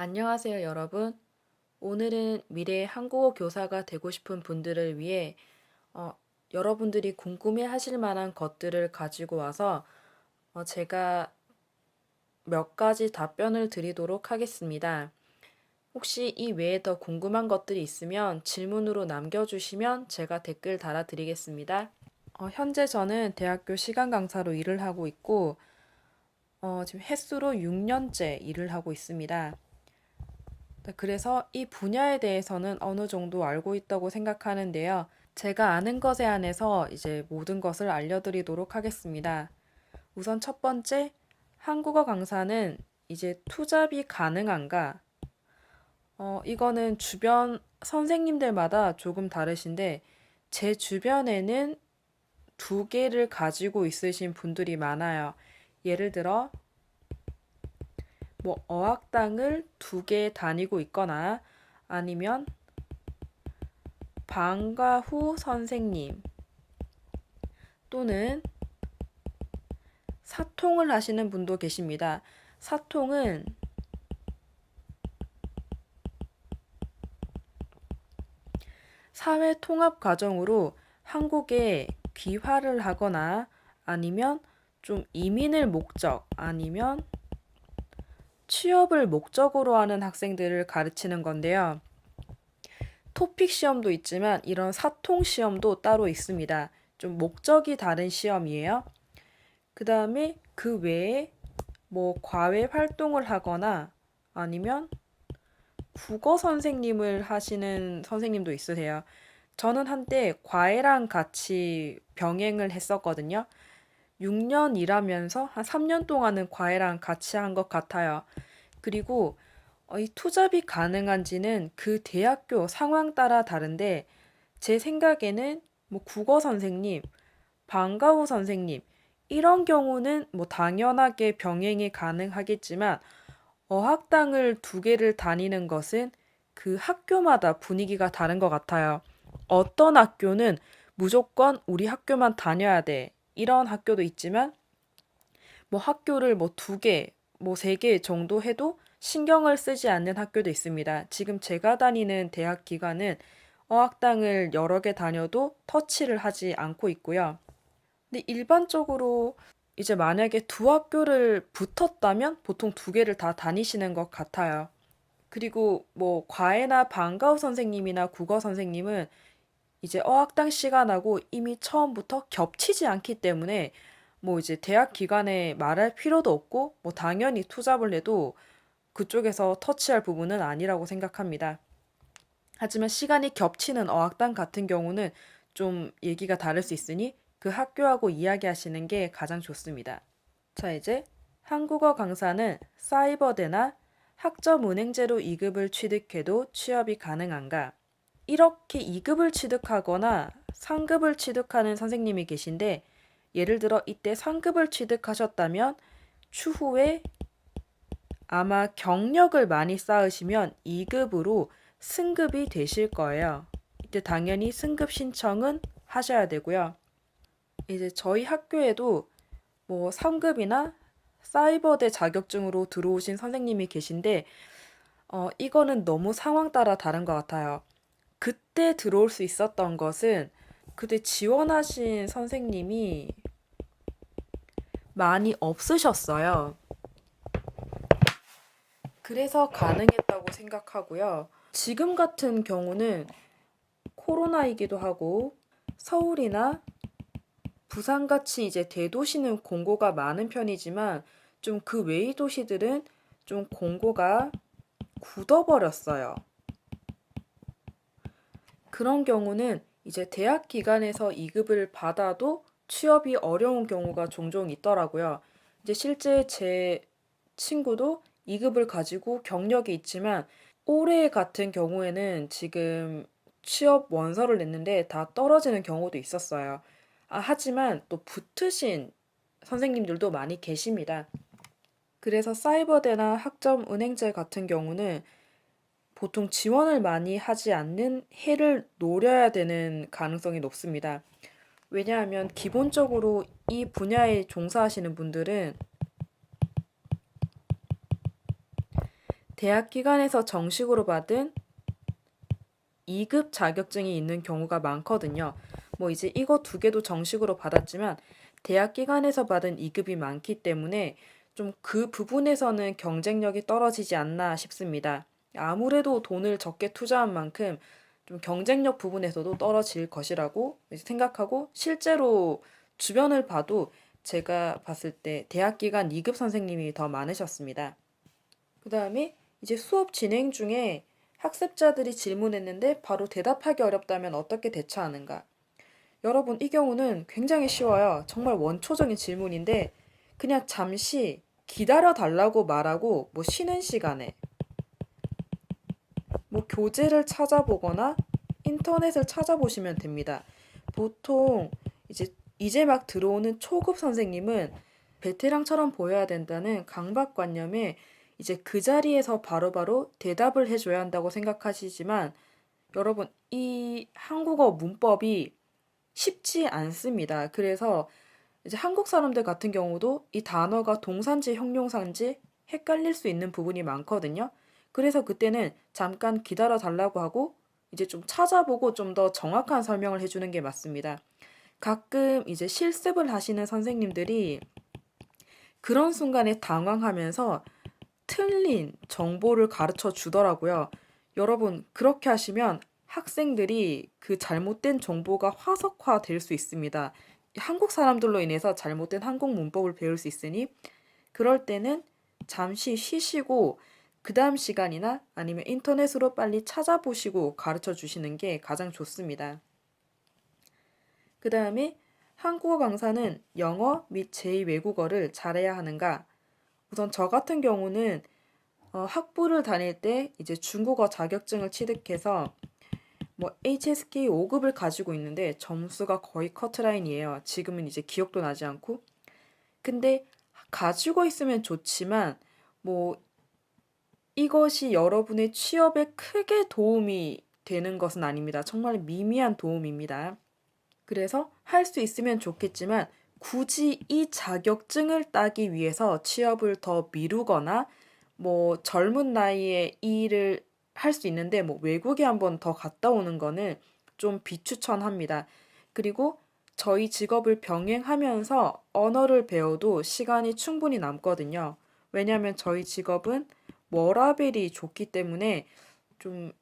안녕하세요, 여러분. 오늘은 미래 한국어 교사가 되고 싶은 분들을 위해 어, 여러분들이 궁금해 하실 만한 것들을 가지고 와서 제가 몇 가지 답변을 드리도록 하겠습니다. 혹시 이 외에 더 궁금한 것들이 있으면 질문으로 남겨주시면 제가 댓글 달아드리겠습니다. 현재 저는 대학교 시간 강사로 일을 하고 있고, 지금 햇수로 6년째 일을 하고 있습니다. 네, 그래서 이 분야에 대해서는 어느 정도 알고 있다고 생각하는데요. 제가 아는 것에 한해서 이제 모든 것을 알려드리도록 하겠습니다. 우선 첫 번째, 한국어 강사는 이제 투잡이 가능한가? 이거는 주변 선생님들마다 조금 다르신데, 제 주변에는 두 개를 가지고 있으신 분들이 많아요. 예를 들어, 뭐 어학당을 두 개 다니고 있거나 아니면 방과 후 선생님 또는 사통을 하시는 분도 계십니다. 사통은 사회 통합 과정으로 한국에 귀화를 하거나 아니면 좀 이민을 목적 아니면 취업을 목적으로 하는 학생들을 가르치는 건데요. 토픽 시험도 있지만 이런 사통 시험도 따로 있습니다. 좀 목적이 다른 시험이에요. 그 다음에 그 외에 뭐 과외 활동을 하거나 아니면 국어 선생님을 하시는 선생님도 있으세요. 저는 한때 과외랑 같이 병행을 했었거든요. 6년 일하면서 한 3년 동안은 과외랑 같이 한 것 같아요. 그리고 이 투잡이 가능한지는 그 대학교 상황 따라 다른데 제 생각에는 뭐 국어 선생님, 방과후 선생님 이런 경우는 뭐 당연하게 병행이 가능하겠지만 어학당을 두 개를 다니는 것은 그 학교마다 분위기가 다른 것 같아요. 어떤 학교는 무조건 우리 학교만 다녀야 돼. 이런 학교도 있지만 뭐 학교를 뭐 두 개, 뭐 세 개 정도 해도 신경을 쓰지 않는 학교도 있습니다. 지금 제가 다니는 대학 기관은 어학당을 여러 개 다녀도 터치를 하지 않고 있고요. 근데 일반적으로 이제 만약에 두 학교를 붙었다면 보통 두 개를 다 다니시는 것 같아요. 그리고 뭐 과외나 방과후 선생님이나 국어 선생님은 이제 어학당 시간하고 이미 처음부터 겹치지 않기 때문에 뭐 이제 대학 기간에 말할 필요도 없고 뭐 당연히 투잡을 해도 그쪽에서 터치할 부분은 아니라고 생각합니다. 하지만 시간이 겹치는 어학당 같은 경우는 좀 얘기가 다를 수 있으니 그 학교하고 이야기하시는 게 가장 좋습니다. 자, 이제 한국어 강사는 사이버대나 학점은행제로 2급을 취득해도 취업이 가능한가? 이렇게 2급을 취득하거나 3급을 취득하는 선생님이 계신데 예를 들어 이때 3급을 취득하셨다면 추후에 아마 경력을 많이 쌓으시면 2급으로 승급이 되실 거예요. 이때 당연히 승급 신청은 하셔야 되고요. 이제 저희 학교에도 뭐 3급이나 사이버대 자격증으로 들어오신 선생님이 계신데 이거는 너무 상황 따라 다른 것 같아요. 그때 들어올 수 있었던 것은 그때 지원하신 선생님이 많이 없으셨어요. 그래서 가능했다고 생각하고요. 지금 같은 경우는 코로나이기도 하고 서울이나 부산같이 이제 대도시는 공고가 많은 편이지만 좀 그 외의 도시들은 좀 공고가 굳어버렸어요. 그런 경우는 이제 대학 기관에서 2급을 받아도 취업이 어려운 경우가 종종 있더라고요. 이제 실제 제 친구도 2급을 가지고 경력이 있지만 올해 같은 경우에는 지금 취업 원서를 냈는데 다 떨어지는 경우도 있었어요. 하지만 또 붙으신 선생님들도 많이 계십니다. 그래서 사이버대나 학점은행제 같은 경우는 보통 지원을 많이 하지 않는 해를 노려야 되는 가능성이 높습니다. 왜냐하면 기본적으로 이 분야에 종사하시는 분들은 대학 기관에서 정식으로 받은 2급 자격증이 있는 경우가 많거든요. 뭐 이제 이거 두 개도 정식으로 받았지만 대학 기관에서 받은 2급이 많기 때문에 좀 그 부분에서는 경쟁력이 떨어지지 않나 싶습니다. 아무래도 돈을 적게 투자한 만큼 좀 경쟁력 부분에서도 떨어질 것이라고 생각하고 실제로 주변을 봐도 제가 봤을 때 대학 기관 2급 선생님이 더 많으셨습니다. 그 다음에 이제 수업 진행 중에 학습자들이 질문했는데 바로 대답하기 어렵다면 어떻게 대처하는가? 여러분, 이 경우는 굉장히 쉬워요. 정말 원초적인 질문인데 그냥 잠시 기다려 달라고 말하고 뭐 쉬는 시간에 뭐 교재를 찾아보거나 인터넷을 찾아보시면 됩니다. 보통 이제 막 들어오는 초급 선생님은 베테랑처럼 보여야 된다는 강박관념에 이제 그 자리에서 바로바로 대답을 해줘야 한다고 생각하시지만 여러분, 이 한국어 문법이 쉽지 않습니다. 그래서 이제 한국 사람들 같은 경우도 이 단어가 동사인지 형용사인지 헷갈릴 수 있는 부분이 많거든요. 그래서 그때는 잠깐 기다려 달라고 하고 이제 좀 찾아보고 좀 더 정확한 설명을 해주는 게 맞습니다. 가끔 이제 실습을 하시는 선생님들이 그런 순간에 당황하면서 틀린 정보를 가르쳐 주더라고요. 여러분, 그렇게 하시면 학생들이 그 잘못된 정보가 화석화 될 수 있습니다. 한국 사람들로 인해서 잘못된 한국 문법을 배울 수 있으니 그럴 때는 잠시 쉬시고 그 다음 시간이나 아니면 인터넷으로 빨리 찾아보시고 가르쳐 주시는 게 가장 좋습니다. 그 다음에 한국어 강사는 영어 및 제2외국어를 잘해야 하는가? 우선 저 같은 경우는 학부를 다닐 때 이제 중국어 자격증을 취득해서 뭐 HSK 5급을 가지고 있는데 점수가 거의 커트라인이에요. 지금은 이제 기억도 나지 않고. 근데 가지고 있으면 좋지만 뭐 이것이 여러분의 취업에 크게 도움이 되는 것은 아닙니다. 정말 미미한 도움입니다. 그래서 할 수 있으면 좋겠지만 굳이 이 자격증을 따기 위해서 취업을 더 미루거나 뭐 젊은 나이에 이 일을 할 수 있는데 뭐 외국에 한번 더 갔다 오는 거는 좀 비추천합니다. 그리고 저희 직업을 병행하면서 언어를 배워도 시간이 충분히 남거든요. 왜냐하면 저희 직업은 워라밸이 좋기 때문에 좀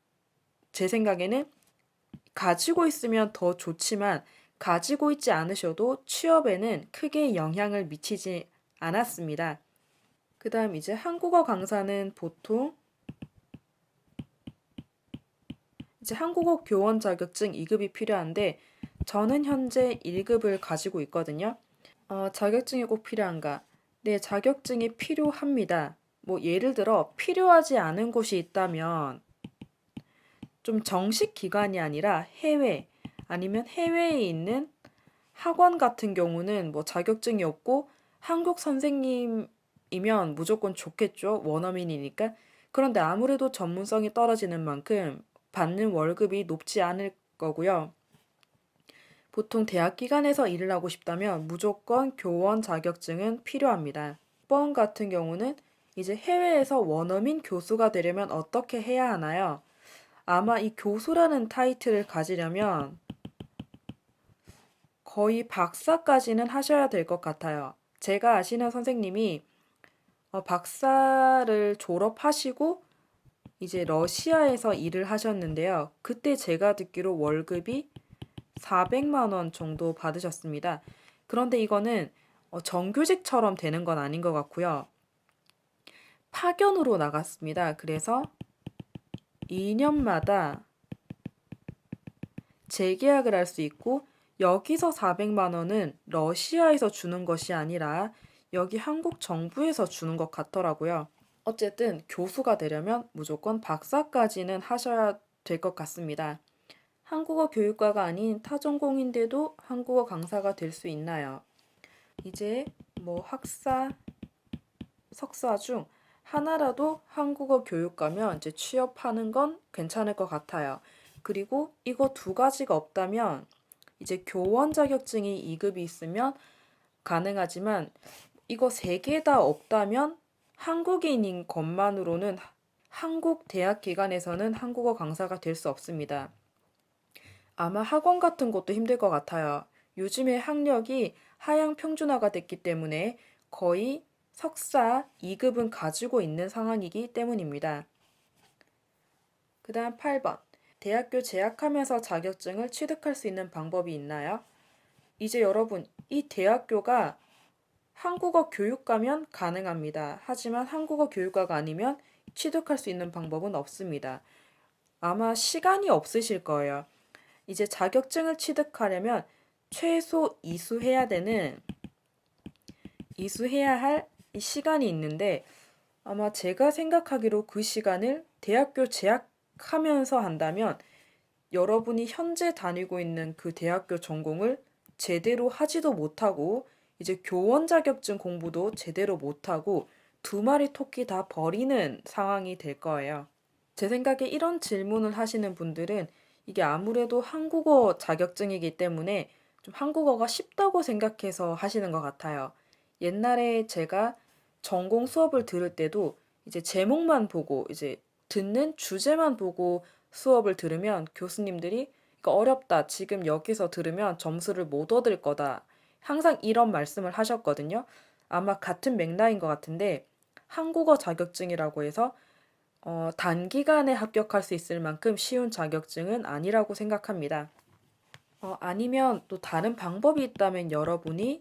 제 생각에는 가지고 있으면 더 좋지만 가지고 있지 않으셔도 취업에는 크게 영향을 미치지 않았습니다. 그 다음 이제 한국어 강사는 보통 이제 한국어 교원 자격증 2급이 필요한데 저는 현재 1급을 가지고 있거든요. 자격증이 꼭 필요한가? 네, 자격증이 필요합니다. 뭐 예를 들어 필요하지 않은 곳이 있다면 좀 정식 기관이 아니라 해외 아니면 해외에 있는 학원 같은 경우는 뭐 자격증이 없고 한국 선생님이면 무조건 좋겠죠. 원어민이니까. 그런데 아무래도 전문성이 떨어지는 만큼 받는 월급이 높지 않을 거고요. 보통 대학 기관에서 일을 하고 싶다면 무조건 교원 자격증은 필요합니다. 번 같은 경우는 이제 해외에서 원어민 교수가 되려면 어떻게 해야 하나요? 아마 이 교수라는 타이틀을 가지려면 거의 박사까지는 하셔야 될 것 같아요. 제가 아시는 선생님이 박사를 졸업하시고 이제 러시아에서 일을 하셨는데요. 그때 제가 듣기로 월급이 400만 원 정도 받으셨습니다. 그런데 이거는 정규직처럼 되는 건 아닌 것 같고요. 파견으로 나갔습니다. 그래서 2년마다 재계약을 할 수 있고 여기서 400만 원은 러시아에서 주는 것이 아니라 여기 한국 정부에서 주는 것 같더라고요. 어쨌든 교수가 되려면 무조건 박사까지는 하셔야 될 것 같습니다. 한국어 교육과가 아닌 타전공인데도 한국어 강사가 될 수 있나요? 이제 뭐 학사, 석사 중 하나라도 한국어 교육과면 이제 취업하는 건 괜찮을 것 같아요. 그리고 이거 두 가지가 없다면 이제 교원 자격증이 2급이 있으면 가능하지만 이거 세 개 다 없다면 한국인인 것만으로는 한국 대학 기관에서는 한국어 강사가 될 수 없습니다. 아마 학원 같은 것도 힘들 것 같아요. 요즘에 학력이 하향 평준화가 됐기 때문에 거의 석사 2급은 가지고 있는 상황이기 때문입니다. 그 다음 8번. 대학교 재학하면서 자격증을 취득할 수 있는 방법이 있나요? 이제 여러분, 이 대학교가 한국어 교육과면 가능합니다. 하지만 한국어 교육과가 아니면 취득할 수 있는 방법은 없습니다. 아마 시간이 없으실 거예요. 이제 자격증을 취득하려면 최소 이수해야 할 시간이 있는데 아마 제가 생각하기로 그 시간을 대학교 재학하면서 한다면 여러분이 현재 다니고 있는 그 대학교 전공을 제대로 하지도 못하고 이제 교원 자격증 공부도 제대로 못하고 두 마리 토끼 다 버리는 상황이 될 거예요. 제 생각에 이런 질문을 하시는 분들은 이게 아무래도 한국어 자격증이기 때문에 좀 한국어가 쉽다고 생각해서 하시는 것 같아요. 옛날에 제가 전공 수업을 들을 때도 이제 제목만 보고 이제 듣는 주제만 보고 수업을 들으면 교수님들이 이거 어렵다. 지금 여기서 들으면 점수를 못 얻을 거다. 항상 이런 말씀을 하셨거든요. 아마 같은 맥락인 것 같은데 한국어 자격증이라고 해서 단기간에 합격할 수 있을 만큼 쉬운 자격증은 아니라고 생각합니다. 아니면 또 다른 방법이 있다면 여러분이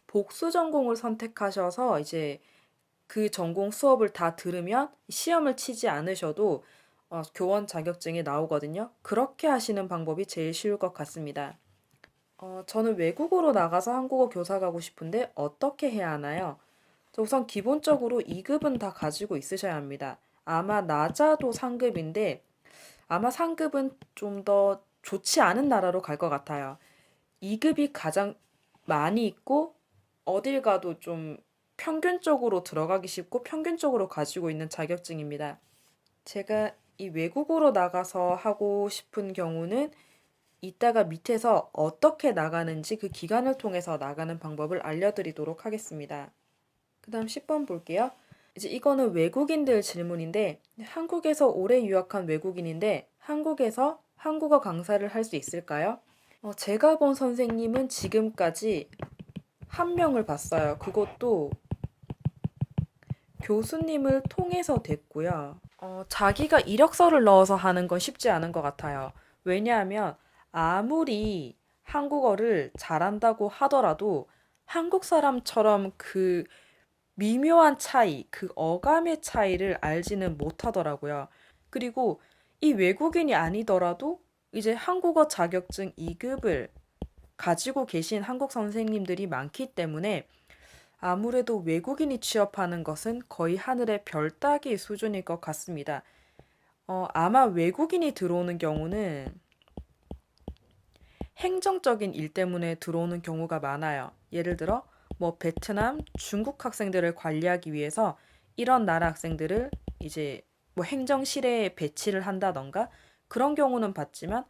복수 전공을 선택하셔서 이제 그 전공 수업을 다 들으면 시험을 치지 않으셔도 교원 자격증이 나오거든요. 그렇게 하시는 방법이 제일 쉬울 것 같습니다. 저는 외국으로 나가서 한국어 교사 가고 싶은데 어떻게 해야 하나요? 우선 기본적으로 2급은 다 가지고 있으셔야 합니다. 아마 낮아도 상급인데 아마 상급은 좀 더 좋지 않은 나라로 갈 것 같아요. 2급이 가장 많이 있고 어딜 가도 좀 평균적으로 들어가기 쉽고 평균적으로 가지고 있는 자격증입니다. 제가 이 외국으로 나가서 하고 싶은 경우는 이따가 밑에서 어떻게 나가는지 그 기간을 통해서 나가는 방법을 알려드리도록 하겠습니다. 그 다음 10번 볼게요. 이제 이거는 외국인들 질문인데 한국에서 오래 유학한 외국인인데 한국에서 한국어 강사를 할 수 있을까요? 제가 본 선생님은 지금까지 한 명을 봤어요. 그것도 교수님을 통해서 됐고요. 자기가 이력서를 넣어서 하는 건 쉽지 않은 것 같아요. 왜냐하면 아무리 한국어를 잘한다고 하더라도 한국 사람처럼 그 미묘한 차이, 그 어감의 차이를 알지는 못하더라고요. 그리고 이 외국인이 아니더라도 이제 한국어 자격증 2급을 가지고 계신 한국 선생님들이 많기 때문에 아무래도 외국인이 취업하는 것은 거의 하늘의 별 따기 수준일 것 같습니다. 아마 외국인이 들어오는 경우는 행정적인 일 때문에 들어오는 경우가 많아요. 예를 들어, 뭐 베트남, 중국 학생들을 관리하기 위해서 이런 나라 학생들을 이제 뭐 행정실에 배치를 한다던가 그런 경우는 봤지만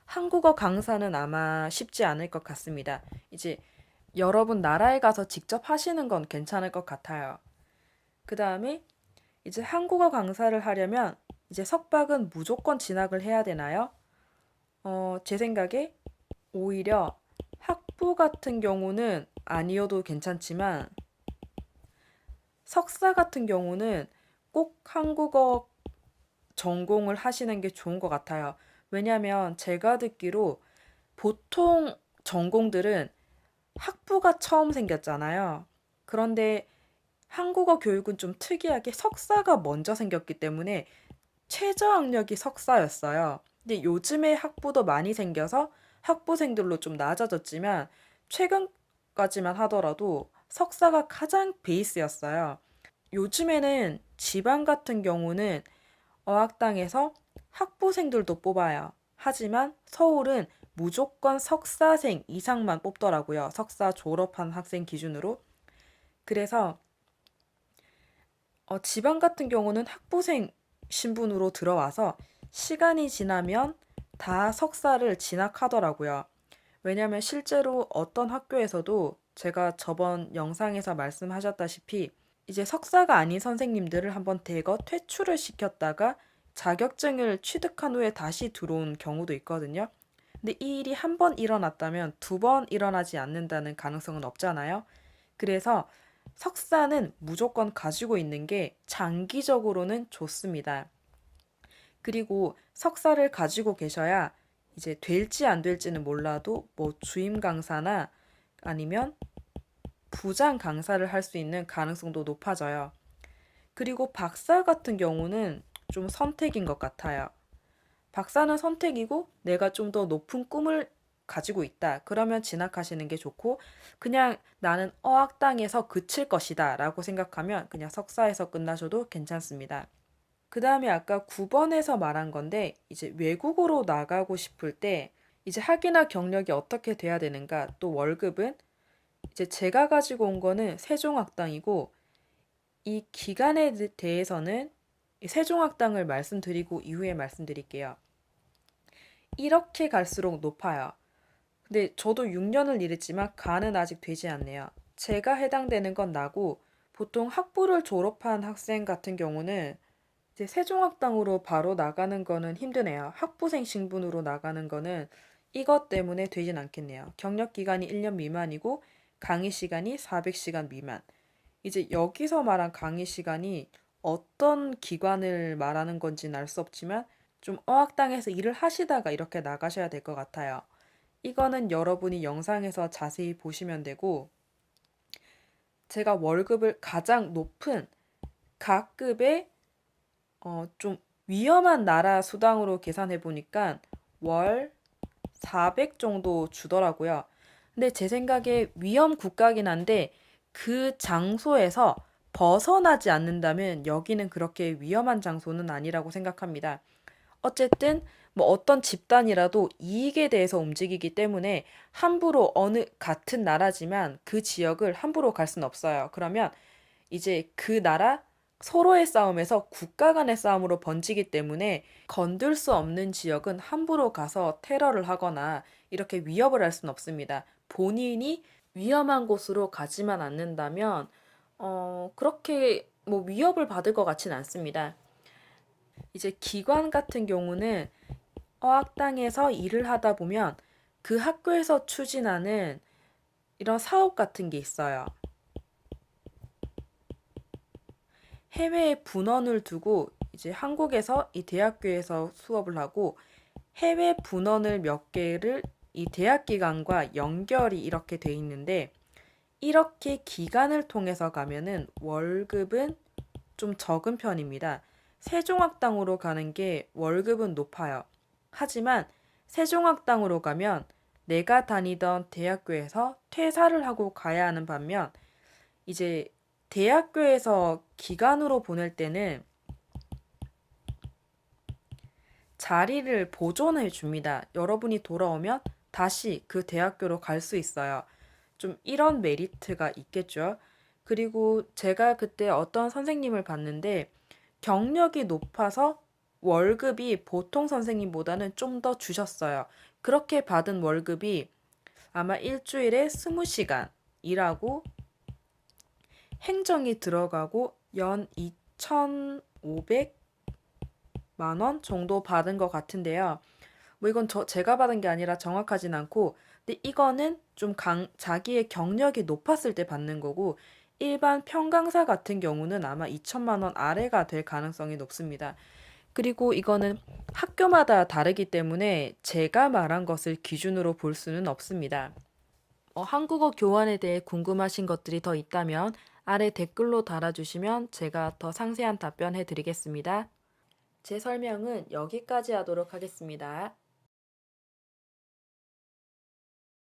한국어 강사는 아마 쉽지 않을 것 같습니다. 이제 여러분 나라에 가서 직접 하시는 건 괜찮을 것 같아요. 그 다음에 이제 한국어 강사를 하려면 이제 석박은 무조건 진학을 해야 되나요? 제 생각에 오히려 학부 같은 경우는 아니어도 괜찮지만 석사 같은 경우는 꼭 한국어 전공을 하시는 게 좋은 것 같아요. 왜냐하면 제가 듣기로 보통 전공들은 학부가 처음 생겼잖아요. 그런데 한국어 교육은 좀 특이하게 석사가 먼저 생겼기 때문에 최저학력이 석사였어요. 근데 요즘에 학부도 많이 생겨서 학부생들로 좀 낮아졌지만 최근까지만 하더라도 석사가 가장 베이스였어요. 요즘에는 지방 같은 경우는 어학당에서 학부생들도 뽑아요. 하지만 서울은 무조건 석사생 이상만 뽑더라고요. 석사 졸업한 학생 기준으로. 그래서 지방 같은 경우는 학부생 신분으로 들어와서 시간이 지나면 다 석사를 진학하더라고요. 왜냐하면 실제로 어떤 학교에서도 제가 저번 영상에서 말씀하셨다시피 이제 석사가 아닌 선생님들을 한번 대거 퇴출을 시켰다가 자격증을 취득한 후에 다시 들어온 경우도 있거든요. 근데 이 일이 한 번 일어났다면 두 번 일어나지 않는다는 가능성은 없잖아요. 그래서 석사는 무조건 가지고 있는 게 장기적으로는 좋습니다. 그리고 석사를 가지고 계셔야 이제 될지 안 될지는 몰라도 뭐 주임 강사나 아니면 부장 강사를 할 수 있는 가능성도 높아져요. 그리고 박사 같은 경우는 좀 선택인 것 같아요. 박사는 선택이고 내가 좀 더 높은 꿈을 가지고 있다. 그러면 진학하시는 게 좋고 그냥 나는 어학당에서 그칠 것이다 라고 생각하면 그냥 석사에서 끝나셔도 괜찮습니다. 그 다음에 아까 9번에서 말한 건데 이제 외국으로 나가고 싶을 때 이제 학위나 경력이 어떻게 돼야 되는가 또 월급은 이제 제가 가지고 온 거는 세종학당이고 이 기간에 대해서는 세종학당을 말씀드리고 이후에 말씀드릴게요. 이렇게 갈수록 높아요. 근데 저도 6년을 일했지만 간은 아직 되지 않네요. 제가 해당되는 건 나고 보통 학부를 졸업한 학생 같은 경우는 이제 세종학당으로 바로 나가는 거는 힘드네요. 학부생 신분으로 나가는 거는 이것 때문에 되진 않겠네요. 경력 기간이 1년 미만이고 강의 시간이 400시간 미만. 이제 여기서 말한 강의 시간이 어떤 기관을 말하는 건지는 알 수 없지만 좀 어학당에서 일을 하시다가 이렇게 나가셔야 될 것 같아요. 이거는 여러분이 영상에서 자세히 보시면 되고 제가 월급을 가장 높은 각급의 좀 위험한 나라 수당으로 계산해 보니까 월 400 정도 주더라고요. 근데 제 생각에 위험 국가긴 한데 그 장소에서 벗어나지 않는다면 여기는 그렇게 위험한 장소는 아니라고 생각합니다. 어쨌든 뭐 어떤 집단이라도 이익에 대해서 움직이기 때문에 함부로 어느 같은 나라지만 그 지역을 함부로 갈 수는 없어요. 그러면 이제 그 나라 서로의 싸움에서 국가 간의 싸움으로 번지기 때문에 건들 수 없는 지역은 함부로 가서 테러를 하거나 이렇게 위협을 할 수는 없습니다. 본인이 위험한 곳으로 가지만 않는다면 그렇게 뭐 위협을 받을 것 같지는 않습니다. 이제 기관 같은 경우는 어학당에서 일을 하다 보면 그 학교에서 추진하는 이런 사업 같은 게 있어요. 해외에 분원을 두고 이제 한국에서 이 대학교에서 수업을 하고 해외 분원을 몇 개를 이 대학 기관과 연결이 이렇게 돼 있는데 이렇게 기관을 통해서 가면은 월급은 좀 적은 편입니다. 세종학당으로 가는 게 월급은 높아요. 하지만 세종학당으로 가면 내가 다니던 대학교에서 퇴사를 하고 가야 하는 반면 이제 대학교에서 기간으로 보낼 때는 자리를 보존해 줍니다. 여러분이 돌아오면 다시 그 대학교로 갈 수 있어요. 좀 이런 메리트가 있겠죠. 그리고 제가 그때 어떤 선생님을 봤는데 경력이 높아서 월급이 보통 선생님보다는 좀 더 주셨어요. 그렇게 받은 월급이 아마 일주일에 20시간 일하고 행정이 들어가고 연 2,500만 원 정도 받은 것 같은데요. 뭐 이건 제가 받은 게 아니라 정확하진 않고, 근데 이거는 좀 자기의 경력이 높았을 때 받는 거고, 일반 평강사 같은 경우는 아마 2천만 원 아래가 될 가능성이 높습니다. 그리고 이거는 학교마다 다르기 때문에 제가 말한 것을 기준으로 볼 수는 없습니다. 한국어 교환에 대해 궁금하신 것들이 더 있다면 아래 댓글로 달아주시면 제가 더 상세한 답변해 드리겠습니다. 제 설명은 여기까지 하도록 하겠습니다.